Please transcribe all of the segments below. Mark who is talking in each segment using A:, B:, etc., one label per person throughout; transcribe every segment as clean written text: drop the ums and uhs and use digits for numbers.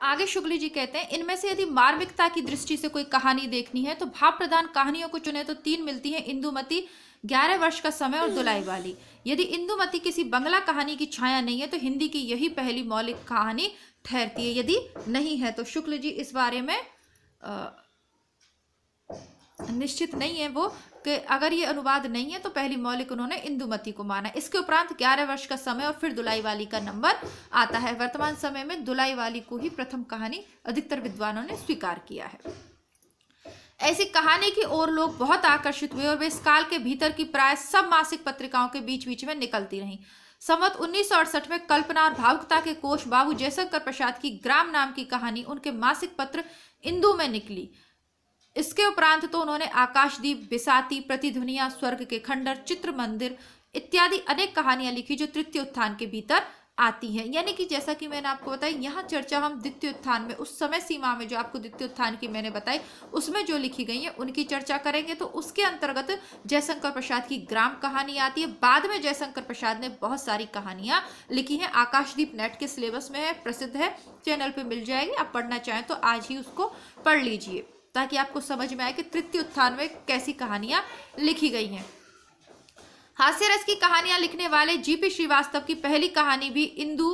A: आगे शुक्ल जी कहते हैं, इनमें से यदि मार्मिकता की दृष्टि से कोई कहानी देखनी है तो भाव प्रधान कहानियों को चुने तो 3 मिलती हैं, इंदुमती, 11 वर्ष का समय और दुलाई वाली। यदि इंदुमती किसी बंगला कहानी की छाया नहीं है तो हिंदी की यही पहली मौलिक कहानी ठहरती है। यदि नहीं है तो शुक्ल जी इस बारे में निश्चित नहीं है वो कि अगर ये अनुवाद नहीं है तो पहली मौलिक उन्होंने इंदुमती को माना। इसके उपरांत 11 वर्ष का समय और फिर दुलाई वाली का नंबर आता है। वर्तमान समय में दुलाई वाली को ही प्रथम कहानी अधिकतर विद्वानों ने स्वीकार किया है। ऐसी कहानी की ओर लोग बहुत आकर्षित हुए और वे इस काल के भीतर की प्राय सब मासिक पत्रिकाओं के बीच बीच में निकलती रहीं। संवत 1968 में कल्पना और भावुकता के कोश बाबू जयशंकर प्रसाद की ग्राम नाम की कहानी उनके मासिक पत्र इंदु में निकली। इसके उपरांत तो उन्होंने आकाशदीप, बिसाती, प्रतिध्वनिया, स्वर्ग के खंडर, चित्र मंदिर इत्यादि अनेक कहानियां लिखी जो तृतीय उत्थान के भीतर आती हैं। यानी कि जैसा कि मैंने आपको बताया, यहाँ चर्चा हम द्वितीय उत्थान में, उस समय सीमा में जो आपको द्वितीय उत्थान की मैंने बताई उसमें जो लिखी गई है उनकी चर्चा करेंगे। तो उसके अंतर्गत जयशंकर प्रसाद की ग्राम कहानी आती है। बाद में जयशंकर प्रसाद ने बहुत सारी कहानियां लिखी हैं। आकाशदीप नेट के सिलेबस में है, प्रसिद्ध है, चैनल पर मिल जाएगी। आप पढ़ना चाहें तो आज ही उसको पढ़ लीजिए ताकि आपको समझ में आए कि तृतीय उत्थान में कैसी कहानियां लिखी गई हैं। हास्य रस की कहानियां लिखने वाले जीपी श्रीवास्तव की पहली कहानी भी इंदु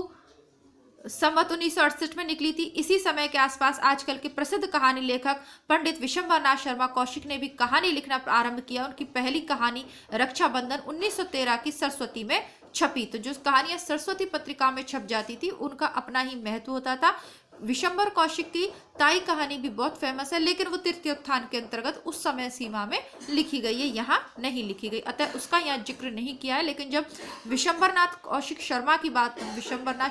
A: संवत 1968 में निकली थी। इसी समय के आसपास आजकल के प्रसिद्ध कहानी लेखक पंडित विशंबरनाथ शर्मा कौशिक ने भी कहानी लिखना प्रारंभ किया। उनकी पहली कहानी रक्षाबंधन 1913 की सरस्वती में छपी। तो जो कहानियां सरस्वती पत्रिका में छप जाती थी उनका अपना ही महत्व होता था। विशंबर कौशिक की ताई कहानी भी बहुत फेमस है, लेकिन वो तृतीय उत्थान के अंतर्गत उस समय सीमा में लिखी गई है, यहाँ नहीं लिखी गई, अतः उसका यहाँ जिक्र नहीं किया है। लेकिन जब विशंबरनाथ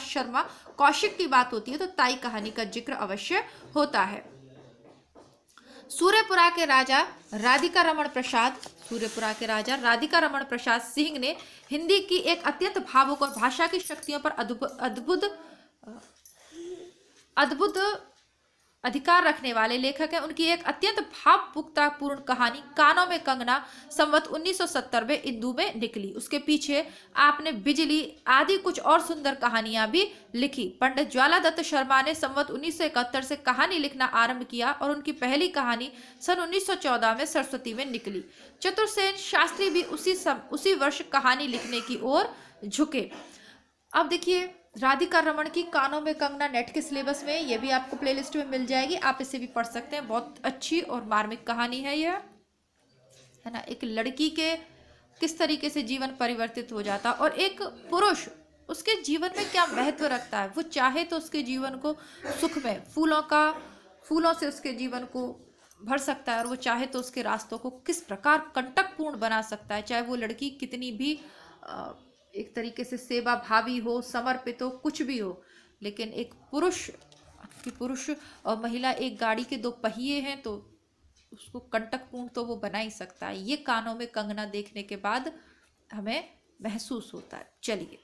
A: शर्मा कौशिक की बात होती है तो ताई कहानी का जिक्र अवश्य होता है। सूर्यपुरा के राजा राधिका रमण प्रसाद सिंह ने हिंदी की एक अत्यंत भावुक और भाषा की शक्तियों पर अद्भुत अधिकार रखने वाले लेखक हैं। उनकी एक अत्यंत भावुकतापूर्ण कहानी कानों में कंगना संवत 1970 में इंदु में निकली। उसके पीछे आपने बिजली आदि कुछ और सुंदर कहानियां भी लिखी। पंडित ज्वालादत्त शर्मा ने संवत 1971 से कहानी लिखना आरंभ किया और उनकी पहली कहानी सन 1914 में सरस्वती में निकली। चतुर्सेन शास्त्री भी उसी वर्ष कहानी लिखने की ओर झुके। अब देखिए, राधिका रमण की कानों में कंगना नेट के सिलेबस में, ये भी आपको प्लेलिस्ट में मिल जाएगी, आप इसे भी पढ़ सकते हैं। बहुत अच्छी और मार्मिक कहानी है यह, है ना। एक लड़की के किस तरीके से जीवन परिवर्तित हो जाता और एक पुरुष उसके जीवन में क्या महत्व रखता है। वो चाहे तो उसके जीवन को सुख में फूलों से उसके जीवन को भर सकता है और वो चाहे तो उसके रास्तों को किस प्रकार कंटकपूर्ण बना सकता है। चाहे वो लड़की कितनी भी एक तरीके से सेवा भावी हो, समर्पित हो, कुछ भी हो, लेकिन एक पुरुष और महिला एक गाड़ी के 2 पहिए हैं तो उसको कंटकपूर्ण तो वो बना ही सकता है। ये कानों में कंगना देखने के बाद हमें महसूस होता है। चलिए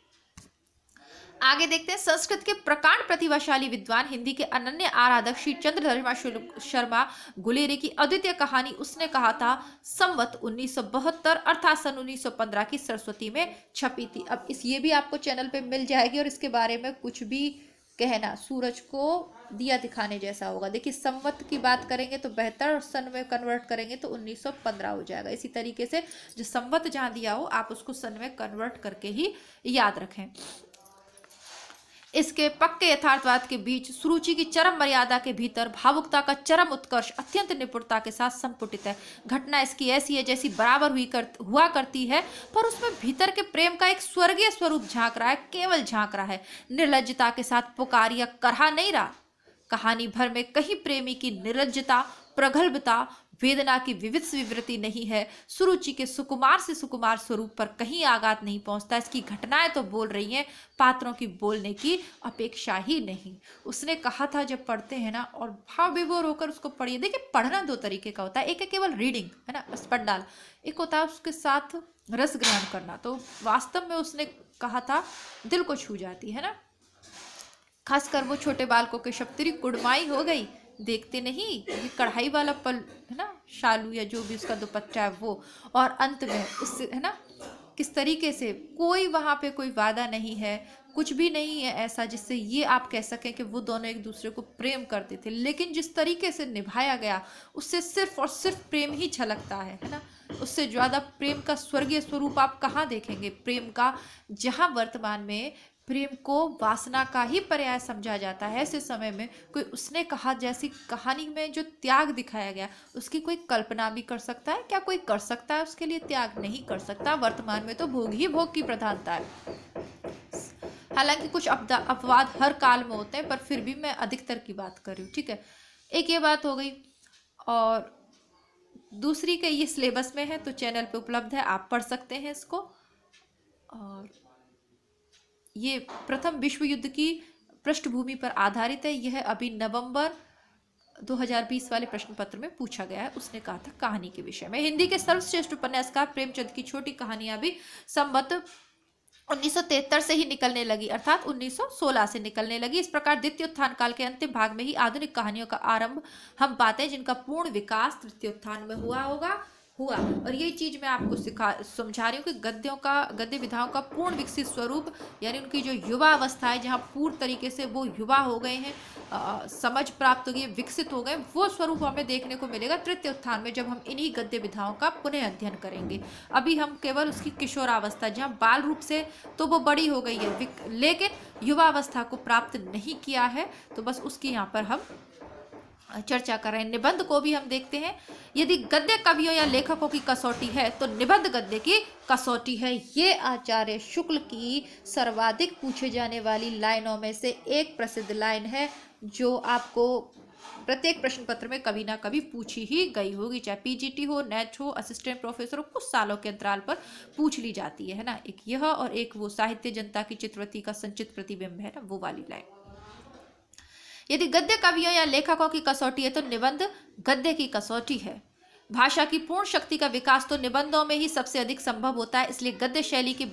A: आगे देखते हैं। संस्कृत के प्रकांड प्रतिभाशाली विद्वान, हिंदी के अनन्य आराधक श्री चंद्रधर्मा शर्मा गुलेरी की अद्वितीय कहानी उसने कहा था संवत 1972 अर्थात सन 1915 की सरस्वती में छपी थी। अब ये भी आपको चैनल पे मिल जाएगी और इसके बारे में कुछ भी कहना सूरज को दिया दिखाने जैसा होगा। देखिए, संवत की बात करेंगे तो बेहतर और सन में कन्वर्ट करेंगे तो 1915 हो जाएगा। इसी तरीके से जो संवत जहाँ दिया हो आप उसको सन में कन्वर्ट करके ही याद रखें। इसके पक्के यथार्थवाद के बीच सुरुचि की चरम मर्यादा के भीतर भावुकता का चरम उत्कर्ष अत्यंत निपुणता के साथ संपुटित है। घटना इसकी ऐसी है जैसी बराबर हुआ करती है, पर उसमें भीतर के प्रेम का एक स्वर्गीय स्वरूप झांक रहा है, केवल झांक रहा है, निर्लज्जता के साथ पुकार या करहा नहीं रहा। कहानी भर में कहीं प्रेमी की निर्लज्जता, प्रगल्भता, वेदना की विविध विवृत्ति नहीं है। सुरुचि के सुकुमार से सुकुमार स्वरूप पर कहीं आघात नहीं पहुंचता। इसकी घटनाएं तो बोल रही हैं, पात्रों की बोलने की अपेक्षा ही नहीं। उसने कहा था जब पढ़ते हैं ना और भाव विभोर होकर उसको पढ़िए। देखिए, पढ़ना 2 तरीके का होता है, एक है केवल रीडिंग, है ना, स्पंडाल, एक होता है उसके साथ रस ग्रहण करना। तो वास्तव में उसने कहा था दिल को छू जाती है ना। खासकर वो छोटे बालकों के शब्द, तेरी कुड़माई हो गई, देखते नहीं ये कढ़ाई वाला पल, है ना, शालू या जो भी उसका दुपट्टा है वो, और अंत में उससे, है ना, किस तरीके से कोई वहाँ पे कोई वादा नहीं है, कुछ भी नहीं है ऐसा जिससे ये आप कह सकें कि वो दोनों एक दूसरे को प्रेम करते थे, लेकिन जिस तरीके से निभाया गया उससे सिर्फ और सिर्फ प्रेम ही झलकता है ना। उससे ज़्यादा प्रेम का स्वर्गीय स्वरूप आप कहाँ देखेंगे प्रेम का, जहाँ वर्तमान में प्रेम को वासना का ही पर्याय समझा जाता है। ऐसे समय में कोई उसने कहा जैसी कहानी में जो त्याग दिखाया गया उसकी कोई कल्पना भी कर सकता है क्या? कोई कर सकता है उसके लिए त्याग? नहीं कर सकता। वर्तमान में तो भोग ही भोग की प्रधानता है। हालांकि कुछ अपवाद हर काल में होते हैं, पर फिर भी मैं अधिकतर की बात कर रही हूँ, ठीक है। एक ये बात हो गई, और दूसरी के ये सिलेबस में है तो चैनल पे उपलब्ध है, आप पढ़ सकते हैं इसको। और ये प्रथम विश्व युद्ध की पृष्ठभूमि पर आधारित है। यह अभी नवंबर 2020 वाले प्रश्न पत्र में पूछा गया है। उसने कहा था कहानी के विषय में। हिंदी के सर्वश्रेष्ठ उपन्यासकार प्रेमचंद की छोटी कहानियां भी संवत 1973 से ही निकलने लगी, अर्थात 1916 से निकलने लगी। इस प्रकार द्वितीय उत्थान काल के अंतिम भाग में ही आधुनिक कहानियों का आरंभ हम पाते हैं, जिनका पूर्ण विकास तृतीय उत्थान में हुआ। और यही चीज मैं आपको समझा रही हूँ कि गद्य विधाओं का पूर्ण विकसित स्वरूप, यानी उनकी जो युवा अवस्था है, जहाँ पूर्ण तरीके से वो युवा हो गए हैं, समझ प्राप्त हो गई, विकसित हो गए, वो स्वरूप हमें देखने को मिलेगा तृतीय उत्थान में, जब हम इन्हीं गद्य विधाओं का पुनः अध्ययन करेंगे। अभी हम केवल उसकी किशोरावस्था, जहाँ बाल रूप से तो वो बड़ी हो गई है, लेकिन युवा अवस्था को प्राप्त नहीं किया है, तो बस उसकी यहाँ पर हम चर्चा कर रहे हैं। निबंध को भी हम देखते हैं। यदि गद्य कवियों या लेखकों की कसौटी है तो निबंध गद्य की कसौटी है। ये आचार्य शुक्ल की सर्वाधिक पूछे जाने वाली लाइनों में से एक प्रसिद्ध लाइन है, जो आपको प्रत्येक प्रश्न पत्र में कभी ना कभी पूछी ही गई होगी, चाहे पीजीटी हो, नेट हो, असिस्टेंट प्रोफेसर हो, कुछ सालों के अंतराल पर पूछ ली जाती है ना। एक यह और एक वो साहित्य जनता की चित्रवती का संचित प्रतिबिंब है ना, वो वाली लाइन। यदि गद्य कवियों या लेखकों की कसौटी है तो निबंध गद्य की कसौटी है। भाषा की पूर्ण शक्ति का विकास तो निबंधों में ही सबसे अधिक संभव होता है, इसलिए गद्य शैली के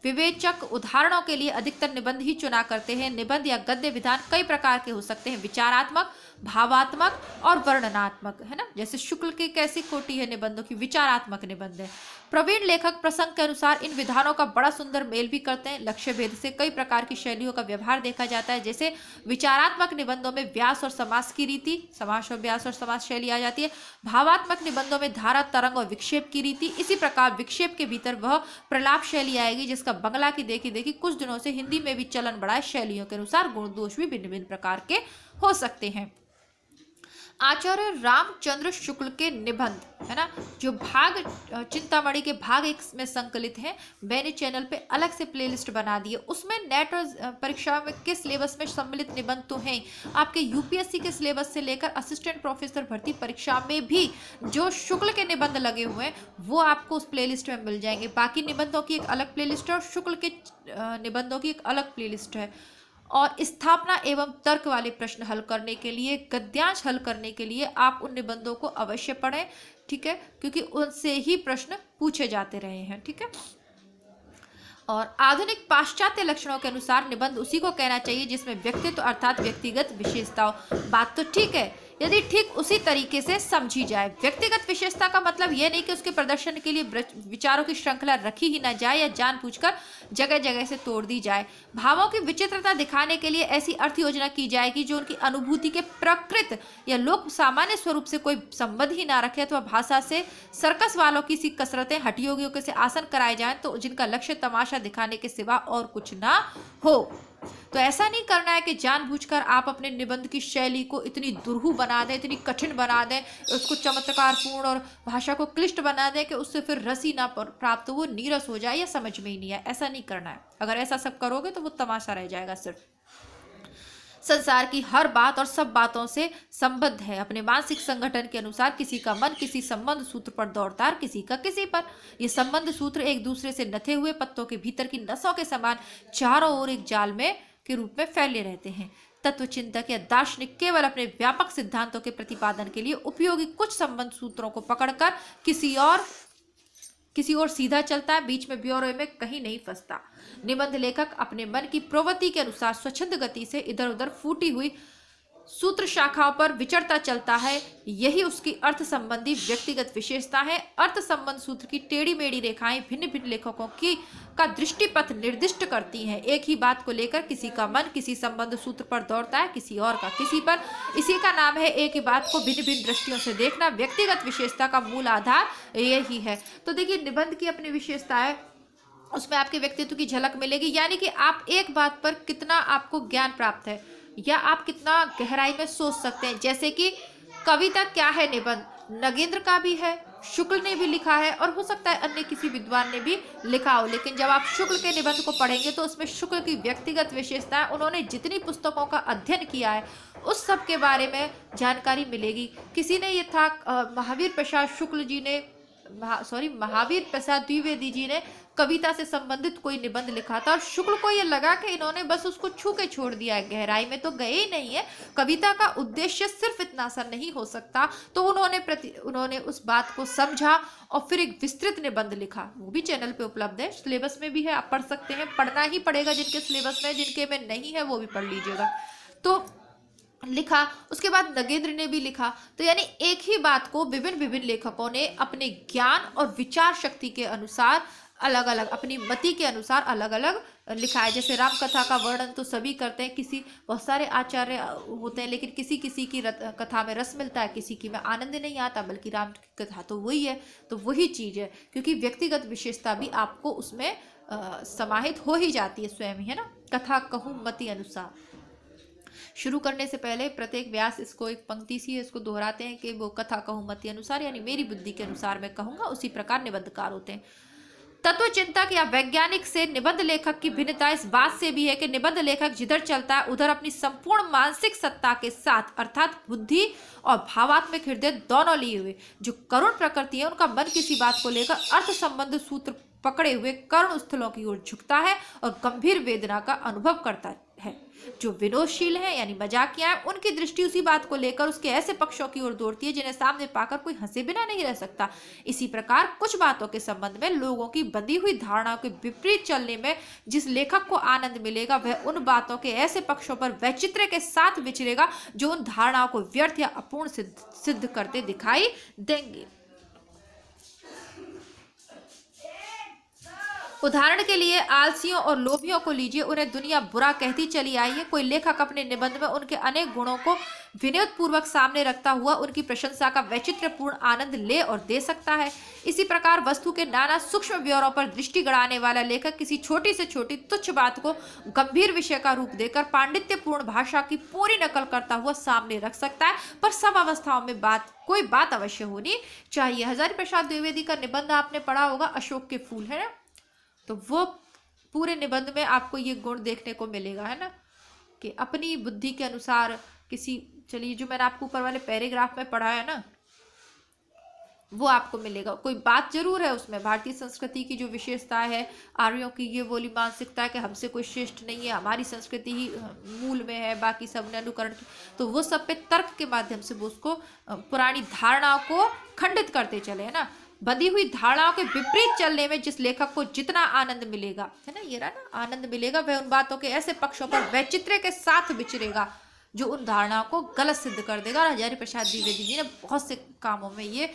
A: विवेचक उदाहरणों के लिए अधिकतर निबंध ही चुना करते हैं। निबंध या गद्य विधान कई प्रकार के हो सकते हैं, विचारात्मक, भावात्मक और वर्णनात्मक, है ना। जैसे शुक्ल की कैसी कोटि है निबंधों की, विचारात्मक निबंध है। प्रवीण लेखक प्रसंग के अनुसार इन विधानों का बड़ा सुंदर मेल भी करते हैं। लक्ष्य भेद से कई प्रकार की शैलियों का व्यवहार देखा जाता है। जैसे विचारात्मक निबंधों में व्यास और समास की रीति, समास और व्यास और समास शैली आ जाती है। भावात्मक निबंधों में धारा, तरंग और विक्षेप की रीति। इसी प्रकार विक्षेप के भीतर वह प्रलाप शैली आएगी, जिसका बंगला की देखी कुछ दिनों से हिंदी में भी चलन बढ़ा है। शैलियों के अनुसार गुण दोष भी भिन्न भिन्न प्रकार के हो सकते हैं। आचार्य रामचंद्र शुक्ल के निबंध, है ना, जो भाग चिंतामणि के भाग 1 में संकलित है, मैंने चैनल पे अलग से प्लेलिस्ट बना दी है। उसमें नेट और परीक्षा में के सिलेबस में सम्मिलित निबंध तो हैं, आपके यूपीएससी के सिलेबस से लेकर असिस्टेंट प्रोफेसर भर्ती परीक्षा में भी जो शुक्ल के निबंध लगे हुए हैं वो आपको उस प्लेलिस्ट में मिल जाएंगे। बाकी निबंधों की एक अलग प्लेलिस्ट है और शुक्ल के निबंधों की एक अलग प्लेलिस्ट है। और स्थापना एवं तर्क वाले प्रश्न हल करने के लिए, गद्यांश हल करने के लिए आप उन निबंधों को अवश्य पढ़ें, ठीक है, क्योंकि उनसे ही प्रश्न पूछे जाते रहे हैं, ठीक है। और आधुनिक पाश्चात्य लक्षणों के अनुसार निबंध उसी को कहना चाहिए जिसमें व्यक्तित्व अर्थात व्यक्तिगत विशेषताओं। बात तो ठीक है, यदि ठीक उसी तरीके से समझी जाए। व्यक्तिगत विशेषता का मतलब यह नहीं कि उसके प्रदर्शन के लिए विचारों की श्रृंखला रखी ही ना जाए या जानबूझकर जगह जगह से तोड़ दी जाए। भावों की विचित्रता दिखाने के लिए ऐसी अर्थ योजना की जाएगी जो उनकी अनुभूति के प्रकृत या लोक सामान्य स्वरूप से कोई संबंध ही ना रखे, अथवा भाषा से सर्कस वालों की सी कसरतें, हठयोगियों के से आसन कराए जाएं तो जिनका लक्ष्य तमाशा दिखाने के सिवा और कुछ ना हो। तो ऐसा नहीं करना है कि जानबूझकर आप अपने निबंध की शैली को इतनी दुरूह बना दें, इतनी कठिन बना दें, उसको चमत्कारपूर्ण और भाषा को क्लिष्ट बना दें कि उससे फिर रस ही ना प्राप्त हो, वो नीरस हो जाए या समझ में ही नहीं आए। ऐसा नहीं करना है। अगर ऐसा सब करोगे तो वो तमाशा रह जाएगा। सिर्फ संसार की हर बात और सब बातों से संबद्ध है। अपने मानसिक संगठन के अनुसार किसी का मन किसी संबंध सूत्र पर दौड़ता है, किसी का किसी पर। ये संबंध सूत्र एक दूसरे से नथे हुए पत्तों के भीतर की नसों के समान चारों ओर एक जाल में के रूप में फैले रहते हैं। तत्वचिंतक या दार्शनिक केवल अपने व्यापक सिद्धांतों के प्रतिपादन के लिए उपयोगी कुछ संबंध सूत्रों को पकड़कर किसी और सीधा चलता है, बीच में ब्योरे में कहीं नहीं फंसता। निबंध लेखक अपने मन की प्रवृत्ति के अनुसार स्वच्छंद गति से इधर उधर फूटी हुई सूत्र शाखाओं पर विचरता चलता है, यही उसकी अर्थ संबंधी व्यक्तिगत विशेषता है। अर्थ संबंध सूत्र की टेढ़ी मेढ़ी रेखाएं भिन्न भिन्न लेखकों की का दृष्टिपथ निर्दिष्ट करती हैं। एक ही बात को लेकर किसी का मन किसी संबंध सूत्र पर दौड़ता है, किसी और का किसी पर। इसी का नाम है एक ही बात को भिन्न भिन्न दृष्टियों से देखना। व्यक्तिगत विशेषता का मूल आधार यही है। तो देखिए, निबंध की अपनी विशेषता है, उसमें आपके व्यक्तित्व की झलक मिलेगी, यानी कि आप एक बात पर कितना आपको ज्ञान प्राप्त है या आप कितना गहराई में सोच सकते हैं। जैसे कि कविता क्या है, निबंध नगेंद्र का भी है, शुक्ल ने भी लिखा है और हो सकता है अन्य किसी विद्वान ने भी लिखा हो। लेकिन जब आप शुक्ल के निबंध को पढ़ेंगे तो उसमें शुक्ल की व्यक्तिगत विशेषताएं, उन्होंने जितनी पुस्तकों का अध्ययन किया है उस सब के बारे में जानकारी मिलेगी। किसी ने ये था महावीर प्रसाद शुक्ल जी ने महावीर प्रसाद द्विवेदी जी ने कविता से संबंधित कोई निबंध लिखा था और शुक्ल को ये लगा कि इन्होंने बस उसको छू के छोड़ दिया है, गहराई में तो गए ही नहीं है, कविता का उद्देश्य सिर्फ इतना सा नहीं हो सकता। तो उन्होंने उस बात को समझा और फिर एक विस्तृत निबंध लिखा। वो भी चैनल पे उपलब्ध है, सिलेबस में भी है, आप पढ़ सकते हैं। पढ़ना ही पड़ेगा जिनके सिलेबस में, जिनके में नहीं है वो भी पढ़ लीजिएगा। तो लिखा, उसके बाद नगेंद्र ने भी लिखा। तो यानी एक ही बात को विभिन्न विभिन्न लेखकों ने अपने ज्ञान और विचार शक्ति के अनुसार अलग अलग, अपनी मति के अनुसार अलग अलग लिखा है। जैसे राम कथा का वर्णन तो सभी करते हैं, बहुत सारे आचार्य होते हैं, लेकिन किसी किसी की कथा में रस मिलता है, किसी की में आनंद नहीं आता, बल्कि राम की कथा तो वही है। तो वही चीज है, क्योंकि व्यक्तिगत विशेषता भी आपको उसमें समाहित हो ही जाती है स्वयं ही, है ना। कथा कहूँ मति अनुसार। शुरू करने से पहले प्रत्येक व्यास इसको एक पंक्ति सी है, इसको दोहराते हैं कि वो कथा कहूँ मति अनुसार, यानी मेरी बुद्धि के अनुसार मैं कहूँगा। उसी प्रकार निबंधकार होते हैं। तत्व चिंतक या वैज्ञानिक से निबंध लेखक की भिन्नता इस बात से भी है कि निबंध लेखक जिधर चलता है उधर अपनी संपूर्ण मानसिक सत्ता के साथ, अर्थात बुद्धि और भावात्मक हृदय दोनों लिए हुए जो करुण प्रकृति है, उनका मन किसी बात को लेकर अर्थ संबंध सूत्र पकड़े हुए करुण स्थलों की ओर झुकता है और गंभीर वेदना का अनुभव करता है। जो विनोदशील है यानी मजाकिया है, उनकी दृष्टि उसी बात को लेकर उसके ऐसे पक्षों की ओर दौड़ती है जिन्हें सामने पाकर कोई हंसे बिना नहीं रह सकता। इसी प्रकार कुछ बातों के संबंध में लोगों की बंधी हुई धारणाओं के विपरीत चलने में जिस लेखक को आनंद मिलेगा, वह उन बातों के ऐसे पक्षों पर वैचित्र्य के साथ विचरेगा जो उन धारणाओं को व्यर्थ या अपूर्ण सिद्ध करते दिखाई देंगे। उदाहरण के लिए आलसियों और लोभियों को लीजिए, उन्हें दुनिया बुरा कहती चली आई है। कोई लेखक अपने निबंध में उनके अनेक गुणों को विनोदपूर्वक सामने रखता हुआ उनकी प्रशंसा का वैचित्र्यपूर्ण आनंद ले और दे सकता है। इसी प्रकार वस्तु के नाना सूक्ष्म ब्यौरों पर दृष्टि गड़ाने वाला लेखक किसी छोटी से छोटी तुच्छ बात को गंभीर विषय का रूप देकर पांडित्यपूर्ण भाषा की पूरी नकल करता हुआ सामने रख सकता है। पर सब अवस्थाओं में कोई बात अवश्य होनी चाहिए। हजारी प्रसाद द्विवेदी का निबंध आपने पढ़ा होगा, अशोक के फूल, है ना। तो वो पूरे निबंध में आपको ये गुण देखने को मिलेगा, है ना, कि अपनी बुद्धि के अनुसार चलिए जो मैंने आपको ऊपर वाले पैराग्राफ में पढ़ा है ना, वो आपको मिलेगा। कोई बात जरूर है उसमें, भारतीय संस्कृति की जो विशेषता है, आर्यों की ये बोली मानसिकता है कि हमसे कोई श्रेष्ठ नहीं है, हमारी संस्कृति ही मूल में है, बाकी सब ने अनुकरण की, तो वो सब पे तर्क के माध्यम से वो उसको पुरानी धारणाओं को खंडित करते चले, है ना। बंधी हुई धारणाओं के विपरीत चलने में जिस लेखक को जितना आनंद मिलेगा, है ना, ये रहा ना, आनंद मिलेगा, वह उन बातों के ऐसे पक्षों पर वैचित्र्य के साथ विचरेगा जो उन धारणाओं को गलत सिद्ध कर देगा। और हजारी प्रसाद द्विवेदी जी ने बहुत से कामों में ये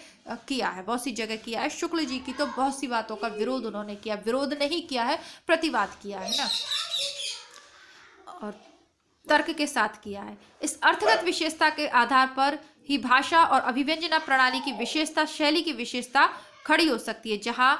A: किया है, बहुत सी जगह किया है। शुक्ल जी की तो बहुत सी बातों का विरोध उन्होंने किया, विरोध नहीं किया है, प्रतिवाद किया है ना, और तर्क के साथ किया है। इस अर्थगत विशेषता के आधार पर ही भाषा और अभिव्यंजना प्रणाली की विशेषता, शैली की विशेषता खड़ी हो सकती है। जहां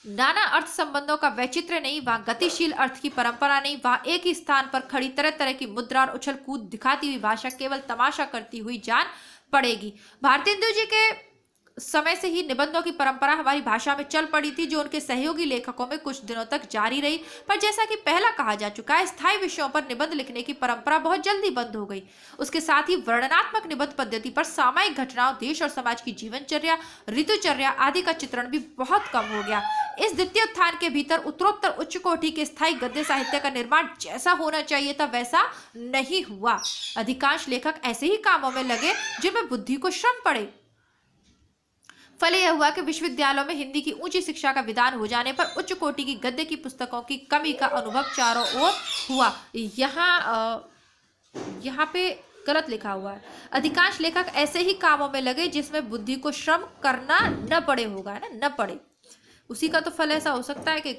A: नाना अर्थ संबंधों का वैचित्र्य नहीं, वहां गतिशील अर्थ की परंपरा नहीं, वहां एक ही स्थान पर खड़ी तरह तरह की मुद्रा और उछल कूद दिखाती हुई भाषा केवल तमाशा करती हुई जान पड़ेगी। भारतेंदु जी के समय से ही निबंधों की परंपरा हमारी भाषा में चल पड़ी थी, जो उनके सहयोगी लेखकों में कुछ दिनों तक जारी रही। पर जैसा कि पहला कहा जा चुका है, स्थायी विषयों पर निबंध लिखने की परंपरा बहुत जल्दी बंद हो गई। उसके साथ ही वर्णनात्मक निबंध पद्धति पर सामायिक घटनाओं, देश और समाज की जीवनचर्या, ऋतुचर्या आदि का चित्रण भी बहुत कम हो गया। इस द्वितीय उत्थान के भीतर उत्तरोत्तर उच्च कोटि के स्थायी गद्य साहित्य का निर्माण जैसा होना चाहिए था वैसा नहीं हुआ। अधिकांश लेखक ऐसे ही कामों में लगे जिनमें बुद्धि को श्रम पड़े। फल यह हुआ कि विश्वविद्यालयों में हिंदी की ऊंची शिक्षा का विधान हो जाने पर उच्च कोटि की गद्य की पुस्तकों की कमी का अनुभव चारों ओर हुआ। यहाँ पे गलत लिखा हुआ है। अधिकांश लेखक ऐसे ही कामों में लगे जिसमें बुद्धि को श्रम करना न पड़े, होगा है ना, न पड़े। उसी का तो फल ऐसा हो सकता है कि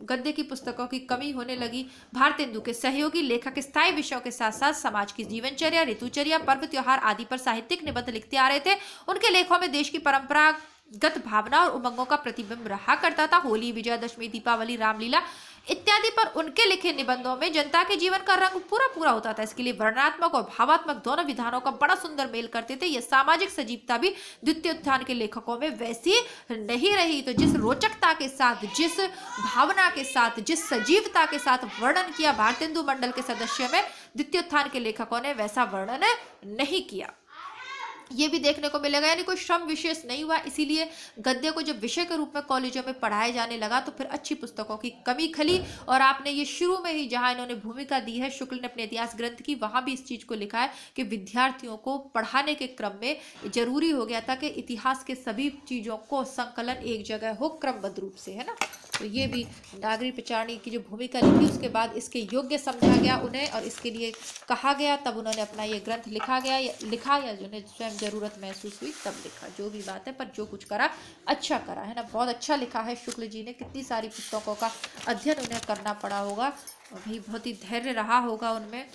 A: गद्य की पुस्तकों की कमी होने लगी। भारतेंदु के सहयोगी लेखक स्थायी विषयों के साथ साथ समाज की जीवनचर्या, ऋतुचर्या, पर्व त्योहार आदि पर साहित्यिक निबंध लिखते आ रहे थे। उनके लेखों में देश की परंपरागत भावना और उमंगों का प्रतिबिंब रहा करता था। होली, विजयादशमी, दीपावली, रामलीला इत्यादि पर उनके लिखे निबंधों में जनता के जीवन का रंग पूरा पूरा होता था। इसके लिए वर्णनात्मक और भावात्मक दोनों विधानों का बड़ा सुंदर मेल करते थे। यह सामाजिक सजीवता भी द्वितीय उत्थान के लेखकों में वैसी नहीं रही। तो जिस रोचकता के साथ, जिस भावना के साथ, जिस सजीवता के साथ वर्णन किया भारतेंदु मंडल के सदस्यों में, द्वितीय उत्थान के लेखकों ने वैसा वर्णन नहीं किया। ये भी देखने को मिलेगा, यानी कोई श्रम विशेष नहीं हुआ। इसीलिए गद्य को जब विषय के रूप में कॉलेजों में पढ़ाया जाने लगा तो फिर अच्छी पुस्तकों की कमी खली। और आपने ये शुरू में ही जहां इन्होंने भूमिका दी है, शुक्ल ने अपने इतिहास ग्रंथ की, वहां भी इस चीज को लिखा है कि विद्यार्थियों को पढ़ाने के क्रम में जरूरी हो गया था कि इतिहास के सभी चीजों को संकलन एक जगह हो क्रमबद्ध रूप से, है ना। तो ये भी नागरिक प्रचारणी की जो भूमिका लिखी, उसके बाद इसके योग्य समझा गया उन्हें और इसके लिए कहा गया, तब उन्होंने अपना ये ग्रंथ लिखा या जो उन्हें स्वयं जरूरत महसूस हुई तब लिखा। जो भी बात है, पर जो कुछ करा अच्छा करा, है ना। बहुत अच्छा लिखा है शुक्ल जी ने। कितनी सारी पुस्तकों का अध्ययन उन्हें करना पड़ा होगा और भाई बहुत ही धैर्य रहा होगा उनमें,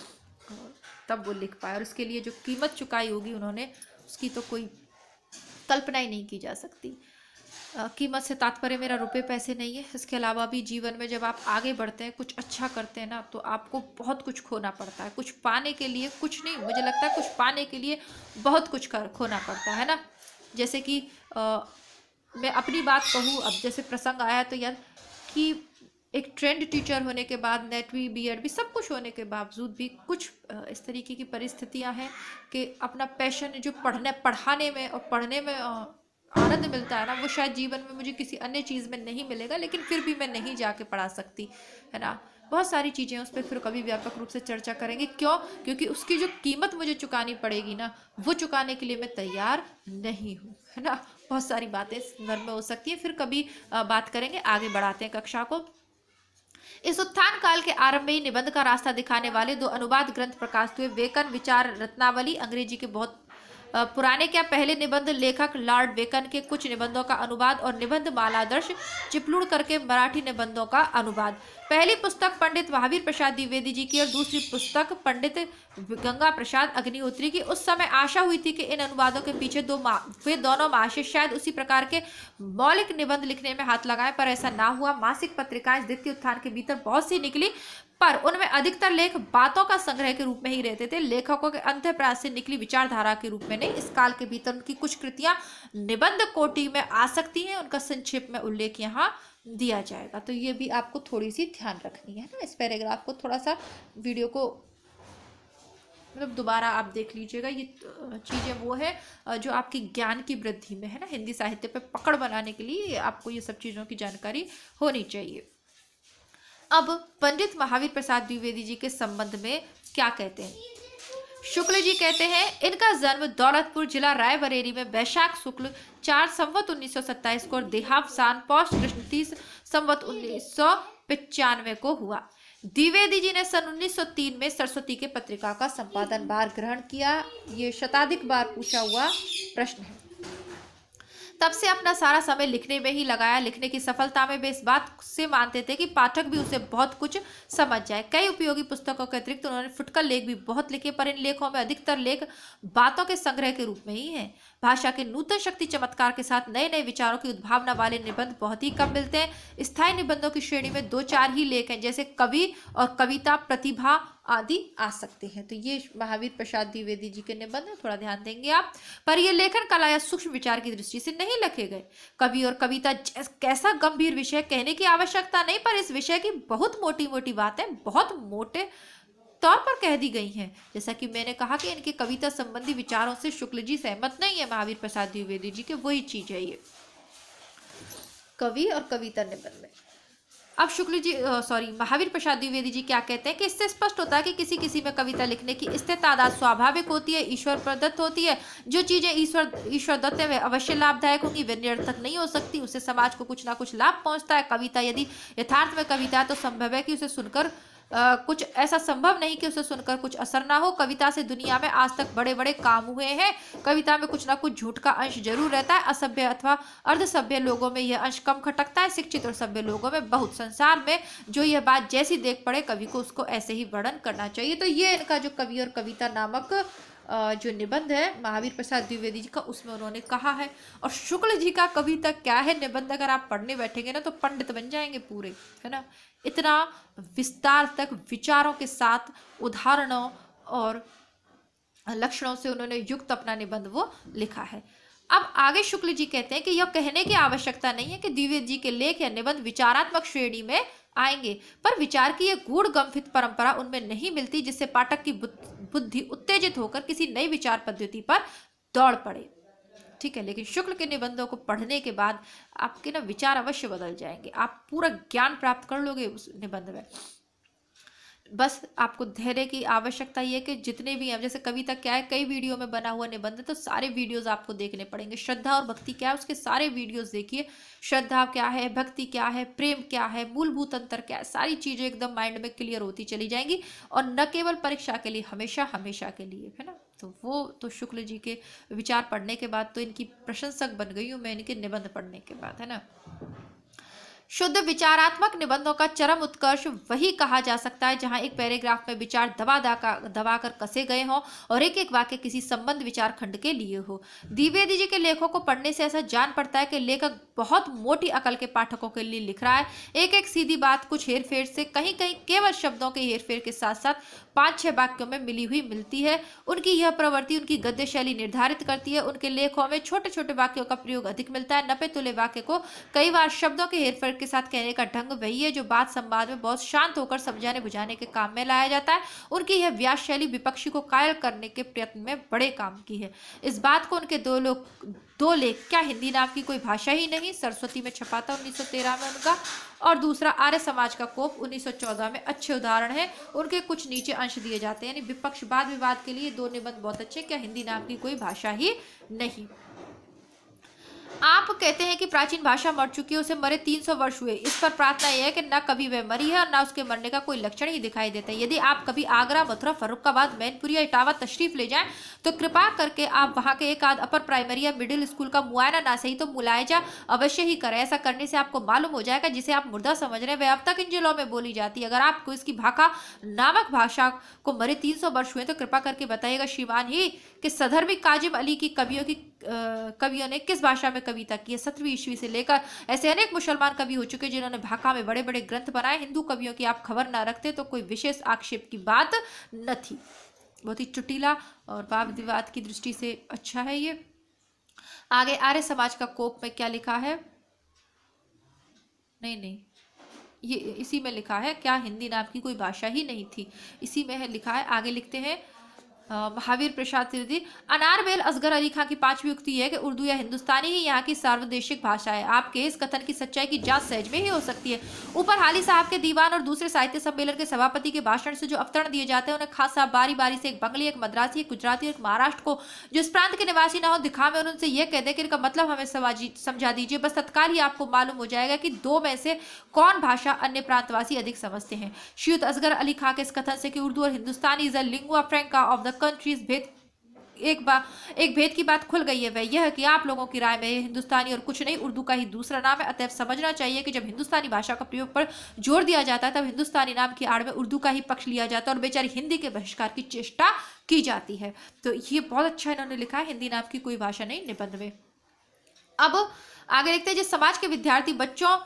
A: तब वो लिख पाए। और उसके लिए जो कीमत चुकाई होगी उन्होंने, उसकी तो कोई कल्पना ही नहीं की जा सकती। कीमत से तात्पर्य मेरा रुपए पैसे नहीं है। इसके अलावा भी जीवन में जब आप आगे बढ़ते हैं, कुछ अच्छा करते हैं ना, तो आपको बहुत कुछ खोना पड़ता है। कुछ पाने के लिए कुछ नहीं, मुझे लगता है कुछ पाने के लिए बहुत कुछ खोना पड़ता है ना। जैसे कि मैं अपनी बात कहूँ, अब जैसे प्रसंग आया तो यार कि एक ट्रेंड टीचर होने के बाद, नेटवी, बीएड भी सब कुछ होने के बावजूद भी कुछ इस तरीके की परिस्थितियाँ हैं कि अपना पैशन जो पढ़ाने में और पढ़ने में आनंद मिलता है ना, वो शायद जीवन में मुझे किसी अन्य चीज़ में नहीं मिलेगा। लेकिन फिर भी मैं नहीं जाके पढ़ा सकती, है ना। बहुत सारी चीज़ें उस पर फिर कभी व्यापक रूप से चर्चा करेंगे। क्यों? क्योंकि उसकी जो कीमत मुझे चुकानी पड़ेगी ना, वो चुकाने के लिए मैं तैयार नहीं हूँ, है ना। बहुत सारी बातें इस संदर्भ में हो सकती हैं, फिर कभी बात करेंगे। आगे बढ़ाते हैं कक्षा को। इस उत्थान काल के आरंभ में ही निबंध का रास्ता दिखाने वाले 2 अनुवाद ग्रंथ प्रकाशित हुए। वेकन विचार रत्नावली, अंग्रेजी के बहुत पुराने क्या पहले निबंध लेखक लॉर्ड बेकन के कुछ निबंधों का अनुवाद और निबंध मालादर्श चिपलूण करके मराठी निबंधों का अनुवाद। पहली पुस्तक पंडित महावीर प्रसाद द्विवेदी जी की और दूसरी पुस्तक पंडित गंगा प्रसाद अग्निहोत्री की। उस समय आशा हुई थी कि इन अनुवादों के पीछे वे दोनों महाशय शायद उसी प्रकार के मौलिक निबंध लिखने में हाथ लगाएं, पर ऐसा ना हुआ। मासिक पत्रिकाएं द्वितीय उत्थान के भीतर बहुत सी निकली, पर उनमें अधिकतर लेख बातों का संग्रह के रूप में ही रहते थे, लेखकों के अंतःप्रयास से निकली विचारधारा के रूप में नहीं। इस काल के भीतर उनकी कुछ कृतियां निबंध कोटि में आ सकती हैं, उनका संक्षेप में उल्लेख यहाँ दिया जाएगा। तो ये भी आपको थोड़ी सी ध्यान रखनी है ना। इस पैराग्राफ को थोड़ा सा वीडियो को मतलब दोबारा आप देख लीजिएगा। ये चीज़ें वो है जो आपकी ज्ञान की वृद्धि में, है ना, हिंदी साहित्य पे पकड़ बनाने के लिए आपको ये सब चीज़ों की जानकारी होनी चाहिए। अब पंडित महावीर प्रसाद द्विवेदी जी के संबंध में क्या कहते हैं? शुक्ल जी कहते हैं, इनका जन्म दौलतपुर जिला रायबरेली में वैशाख शुक्ल 4 संवत 1927 को और देहावसान पौष कृष्ण 30 संवत 1995 को हुआ। द्विवेदी जी ने सन 1903 में सरस्वती के पत्रिका का संपादन भार ग्रहण किया। ये शताधिक बार पूछा हुआ प्रश्न है। तब से अपना सारा समय लिखने में ही लगाया। लिखने की सफलता में वे इस बात से मानते थे कि पाठक भी उसे बहुत कुछ समझ जाए। कई उपयोगी पुस्तकों के अतिरिक्त उन्होंने फुटकर लेख भी बहुत लिखे, पर इन लेखों में अधिकतर लेख बातों के संग्रह के रूप में ही हैं। भाषा के नूतन शक्ति चमत्कार के साथ नए नए विचारों की उद्भावना वाले निबंध बहुत ही कम मिलते हैं। स्थायी निबंधों की श्रेणी में 2-4 ही लेख हैं, जैसे कवि और कविता, प्रतिभा आदि आ सकते हैं। तो ये महावीर प्रसाद द्विवेदी जी के निबंध हैं, थोड़ा ध्यान देंगे आप। पर ये लेखन कला या सूक्ष्म विचार की दृष्टि से नहीं लिखे गए। कवि और कविता कैसा गंभीर विषय, कहने की आवश्यकता नहीं, पर इस विषय की बहुत मोटी मोटी बातें बहुत मोटे तौर पर कह दी गई हैं। जैसा कि मैंने कहा कि इनके कविता संबंधी विचारों से शुक्ल जी सहमत नहीं है। महावीर प्रसाद द्विवेदी जी के वही चीज है ये, कवि और कविता निबंध में। अब महावीर प्रसाद द्विवेदी जी क्या कहते हैं कि इससे स्पष्ट होता है कि किसी किसी में कविता लिखने की इस्तेतादात स्वाभाविक होती है, ईश्वर प्रदत्त होती है। जो चीजें ईश्वर दत्त है वे अवश्य लाभदायक होंगी, वे निरर्थक नहीं हो सकती। उससे समाज को कुछ ना कुछ लाभ पहुंचता है। कविता यदि यथार्थ में कविता है तो संभव है कि उसे सुनकर कुछ ऐसा संभव नहीं कि उसे सुनकर कुछ असर ना हो। कविता से दुनिया में आज तक बड़े बड़े काम हुए हैं। कविता में कुछ ना कुछ झूठ का अंश जरूर रहता है। असभ्य अथवा अर्धसभ्य लोगों में यह अंश कम खटकता है, शिक्षित और सभ्य लोगों में बहुत। संसार में जो यह बात जैसी देख पड़े कवि को उसको ऐसे ही वर्णन करना चाहिए। तो ये इनका जो कवि और कविता नामक जो निबंध है महावीर प्रसाद द्विवेदी जी का, उसमें उन्होंने कहा है। और शुक्ल जी का कविता क्या है निबंध, अगर आप पढ़ने बैठेंगे ना तो पंडित बन जाएंगे पूरे, है ना। इतना विस्तार तक विचारों के साथ उदाहरणों और लक्षणों से उन्होंने युक्त अपना निबंध वो लिखा है। अब आगे शुक्ल जी कहते हैं कि यह कहने की आवश्यकता नहीं है कि द्विवेदी जी के लेख या निबंध विचारात्मक श्रेणी में आएंगे, पर विचार की यह गूढ़ गंभित परंपरा उनमें नहीं मिलती जिससे पाठक की बुद्धि उत्तेजित होकर किसी नई विचार पद्धति पर दौड़ पड़े। ठीक है, लेकिन शुक्ल के निबंधों को पढ़ने के बाद आपके ना विचार अवश्य बदल जाएंगे, आप पूरा ज्ञान प्राप्त कर लोगे उस निबंध में। बस आपको धैर्य की आवश्यकता ये है कि जितने भी हैं, जैसे कविता क्या है कई वीडियो में बना हुआ निबंध है, तो सारे वीडियोस आपको देखने पड़ेंगे। श्रद्धा और भक्ति क्या है उसके सारे वीडियोस देखिए। श्रद्धा क्या है, भक्ति क्या है, प्रेम क्या है, मूलभूत अंतर क्या है, सारी चीजें एकदम माइंड में क्लियर होती चली जाएंगी। और न केवल परीक्षा के लिए, हमेशा हमेशा के लिए, है ना। तो वो तो शुक्ल जी के विचार पढ़ने के बाद तो इनकी प्रशंसक बन गई हूँ मैं, इनके निबंध पढ़ने के बाद, है ना। शुद्ध विचारात्मक निबंधों का चरम उत्कर्ष वही कहा जा सकता है जहां एक पैराग्राफ में विचार दबाकर कसे गए हों और एक एक वाक्य किसी संबंध विचार खंड के लिए हो। द्विवेदी जी के लेखों को पढ़ने से ऐसा जान पड़ता है कि लेखक बहुत मोटी अकल के पाठकों के लिए लिख रहा है। एक एक सीधी बात कुछ हेरफेर से, कहीं कहीं केवल शब्दों के हेरफेर के साथ साथ 5-6 वाक्यों में मिली हुई मिलती है। उनकी यह प्रवृत्ति उनकी गद्य शैली निर्धारित करती है। उनके लेखों में छोटे छोटे वाक्यों का प्रयोग अधिक मिलता है। नपे तुले वाक्य को कई बार शब्दों के हेरफेर के साथ कहने का ढंग वही है जो बात संवाद में बहुत शांत होकर समझाने बुझाने के काम में लाया जाता है। उनकी यह व्यास शैली विपक्षी को कायल करने के प्रयत्न में बड़े काम की है। इस बात को उनके दो लेख क्या हिंदी नाम की कोई भाषा ही नहीं, सरस्वती में छपा था 1913 में उनका, और दूसरा आर्य समाज का कोप 1914 में अच्छे उदाहरण है। उनके कुछ नीचे अंश दिए जाते हैं, यानी विपक्ष वाद विवाद के लिए 2 निबंध बहुत अच्छे, क्या हिंदी नाम की कोई भाषा ही नहीं। आप कहते हैं कि प्राचीन भाषा मर चुकी है, उसे मरे 300 वर्ष हुए। इस पर प्रार्थना यह है कि न कभी वह मरी है और न उसके मरने का कोई लक्षण ही दिखाई देता है। यदि आप कभी आगरा, मथुरा, फर्रुखाबाद, मैनपुरी या इटावा तशरीफ ले जाएं तो कृपा करके आप वहां के एक आध अपर प्राइमरी या मिडिल स्कूल का मुआयना ना सही तो मुलायजा अवश्य ही करें। ऐसा करने से आपको मालूम हो जाएगा जिसे आप मुर्दा समझ रहे हैं वह अब तक इन जिलों में बोली जाती है। अगर आपको इसकी भाखा नामक भाषा को मरे 300 वर्ष हुए तो कृपा करके बताइएगा श्रीमान ही कि सधर्मी काजिम अली की कवियों ने किस भाषा में कविता की है। 17वीं ईस्वी से लेकर ऐसे अनेक मुसलमान कवि हो चुके जिन्होंने भाषा में बड़े बड़े ग्रंथ बनाए। हिंदू कवियों की आप खबर ना रखते तो कोई विशेष आक्षेप की बात न थी। बहुत ही चुटीला और वाद विवाद की दृष्टि से अच्छा है ये। आगे आर्य समाज का कोप में क्या लिखा है, नहीं ये इसी में लिखा है, क्या हिंदी नाम की कोई भाषा ही नहीं थी, इसी में है लिखा है। आगे लिखते हैं महावीर प्रसाद त्रिवेदी, अनारबेल असगर अली खां की 5वीं उक्ति है कि उर्दू या हिंदुस्तानी ही यहाँ की सार्वदेशिक भाषा है। आपके इस कथन की सच्चाई की जांच सहज में ही हो सकती है। ऊपर हाली साहब के दीवान और दूसरे साहित्य सम्मेलन के सभापति के भाषण से जो अवतरण दिए जाते हैं उन्हें खास साहब बारी बारी से एक बंगली, एक मद्रासी, एक गुजराती और एक महाराष्ट्र को जो इस प्रांत के निवासी ना हो दिखावे और उनसे यह कह दे कि इनका मतलब हमें समझा दीजिए। बस तत्काल ही आपको मालूम हो जाएगा कि 2 में से कौन भाषा अन्य प्रांतवासी अधिक समझते हैं। श्रीयुत असगर अली खां के इस कथन से कि उर्दू और Hindustani is a lingua franca of the countries एक भेद की बात खुल गई है, वह यह कि आप लोगों की राय में हिंदुस्तानी और कुछ नहीं उर्दू का ही दूसरा नाम है। अतएव समझना चाहिए कि जब हिंदुस्तानी भाषा का प्रयोग पर जोर दिया जाता है तब हिंदुस्तानी नाम की आड़ में उर्दू का ही पक्ष लिया जाता है और बेचारी हिंदी के बहिष्कार की चेष्टा की जाती है। तो ये बहुत अच्छा इन्होंने लिखा है, हिंदी नाम की कोई भाषा नहीं निबंध में। अब आगे लिखते हैं, जिस समाज के विद्यार्थी बच्चों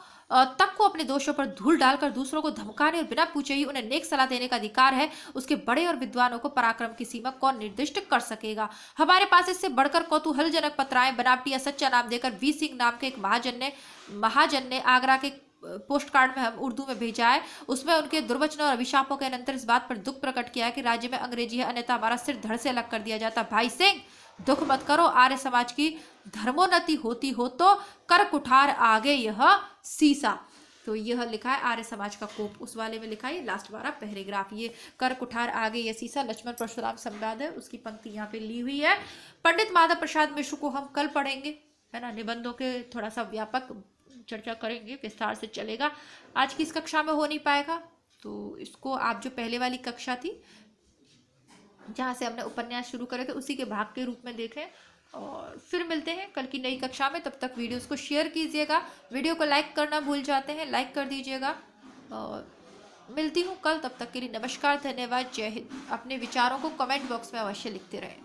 A: तक को अपने दोषों पर धूल डालकर दूसरों को धमकाने और बिना पूछे ही उन्हें नेक सलाह देने का अधिकार है, उसके बड़े और विद्वानों को पराक्रम की सीमा कौन निर्दिष्ट कर सकेगा। हमारे पास इससे बढ़कर कौतूहलजनक पत्राएं बनावटी या सच्चा नाम देकर वी सिंह नाम के एक महाजन ने आगरा के पोस्ट कार्ड में हम उर्दू में भेजा है। उसमें उनके दुर्वचनों और अभिशापों के अनंतर इस बात पर दुख प्रकट किया है कि राज्य में अंग्रेजी है, अन्यथा हमारा सिर धड़ से अलग कर दिया जाता। भाई सिंह दुख मत करो, आर्य समाज की धर्मोन्नति होती हो तो कर कुठार आगे यह सीसा। तो यह लिखा है आर्य समाज का कोप, उस वाले में लिखा है लास्ट वाला पैराग्राफ, ये कर कुठार आगे यह सीसा लक्ष्मण परशुराम संवाद है, उसकी पंक्ति यहाँ पे ली हुई है। पंडित माधव प्रसाद मिश्र को हम कल पढ़ेंगे, है ना। निबंधों के थोड़ा सा व्यापक चर्चा करेंगे, विस्तार से चलेगा। आज की इस कक्षा में हो नहीं पाएगा तो इसको आप जो पहले वाली कक्षा थी जहाँ से हमने उपन्यास शुरू करे थे उसी के भाग के रूप में देखें। और फिर मिलते हैं कल की नई कक्षा में। तब तक वीडियोस को शेयर कीजिएगा, वीडियो को लाइक करना भूल जाते हैं, लाइक कर दीजिएगा। और मिलती हूँ कल, तब तक के लिए नमस्कार, धन्यवाद, जय हिंद। अपने विचारों को कमेंट बॉक्स में अवश्य लिखते रहें।